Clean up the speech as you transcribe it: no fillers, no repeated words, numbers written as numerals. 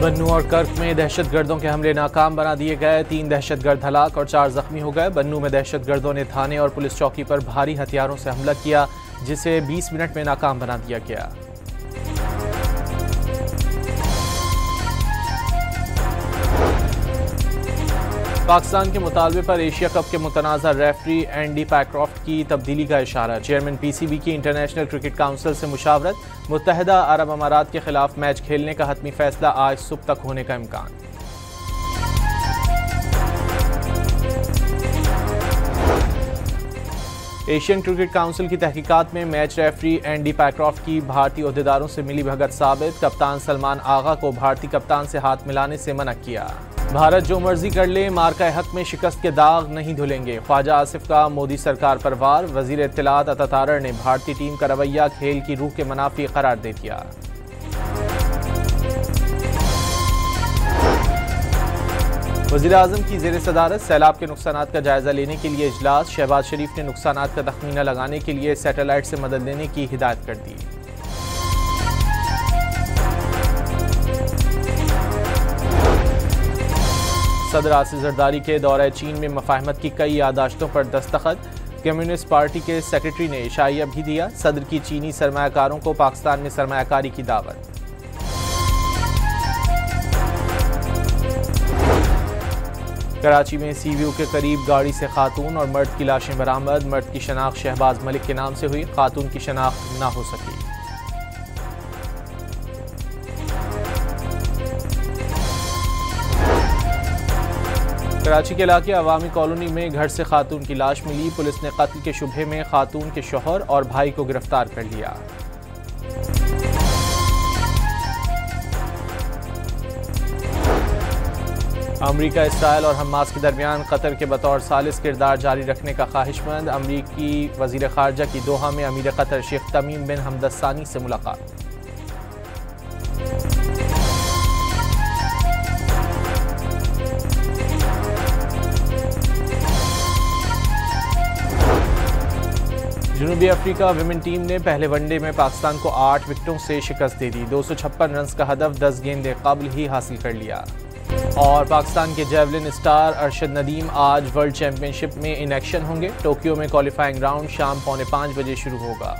बन्नू और कर्क में दहशतगर्दों के हमले नाकाम बना दिए गए। 3 दहशतगर्द हलाक और 4 जख्मी हो गए। बन्नू में दहशतगर्दों ने थाने और पुलिस चौकी पर भारी हथियारों से हमला किया, जिसे 20 मिनट में नाकाम बना दिया गया। पाकिस्तान के मुतालबे पर एशिया कप के मुतनाज़ा रेफरी एंडी पैक्रॉफ्ट की तब्दीली का इशारा। चेयरमैन पीसीबी की इंटरनेशनल क्रिकेट काउंसिल से मुशावरत। मुत्तहिदा अरब अमारात के खिलाफ मैच खेलने का हतमी फैसला आज सुबह तक होने का इम्कान। एशियन क्रिकेट काउंसिल की तहकीकात में मैच रेफरी एंडी पैक्रॉफ्ट की भारतीय ओहदेदारों से मिली भगत साबित। कप्तान सलमान आगा को भारतीय कप्तान से हाथ मिलाने से मना किया। भारत जो मर्जी कर ले, मार्का हक में शिकस्त के दाग नहीं धुलेंगे। ख्वाजा आसिफ का मोदी सरकार पर वार। वजीर इत्तलात अता तारड़ ने भारतीय टीम का रवैया खेल की रूह के मुनाफी करार दे दिया। वज़ीर आज़म की ज़ेर सदारत सैलाब के नुकसानात का जायजा लेने के लिए इजलास। शहबाज शरीफ ने नुकसानात का तखमीना लगाने के लिए सैटेलाइट से मदद लेने की हिदायत कर दी। सदर आसिफ जरदारी के दौरे चीन में मफाहमत की कई यादाश्तों पर दस्तखत। कम्युनिस्ट पार्टी के सेक्रेटरी ने इशाइया भी दिया। सदर की चीनी सरमायाकारों को पाकिस्तान में सरमायाकारी की दावत। कराची में सीव्यू के करीब गाड़ी से खातून और मर्द की लाशें बरामद। मर्द की शनाख्त शहबाज मलिक के नाम से हुई, खातून की शनाख्त ना हो सकी। कराची के इलाके अवामी कॉलोनी में घर से खातून की लाश मिली। पुलिस ने कत्ल के शुबहे में खातून के शौहर और भाई को गिरफ्तार कर लिया। अमरीका, इसराइल और हमास के दरमियान कतर के बतौर सालिस किरदार जारी रखने का ख्वाहिशमंद। अमरीकी वजीर खारजा की दोहा में अमीर कतर शेख तमीम बिन हमद सानी से मुलाकात। जनूबी अफ्रीका विमेन टीम ने पहले वनडे में पाकिस्तान को 8 विकेटों से शिकस्त दे दी। 256 रन का हदफ 10 गेंदे कबल ही हासिल कर लिया। और पाकिस्तान के जेवलिन स्टार अरशद नदीम आज वर्ल्ड चैंपियनशिप में इन एक्शन होंगे। टोक्यो में क्वालिफाइंग राउंड शाम 4:45 बजे शुरू होगा।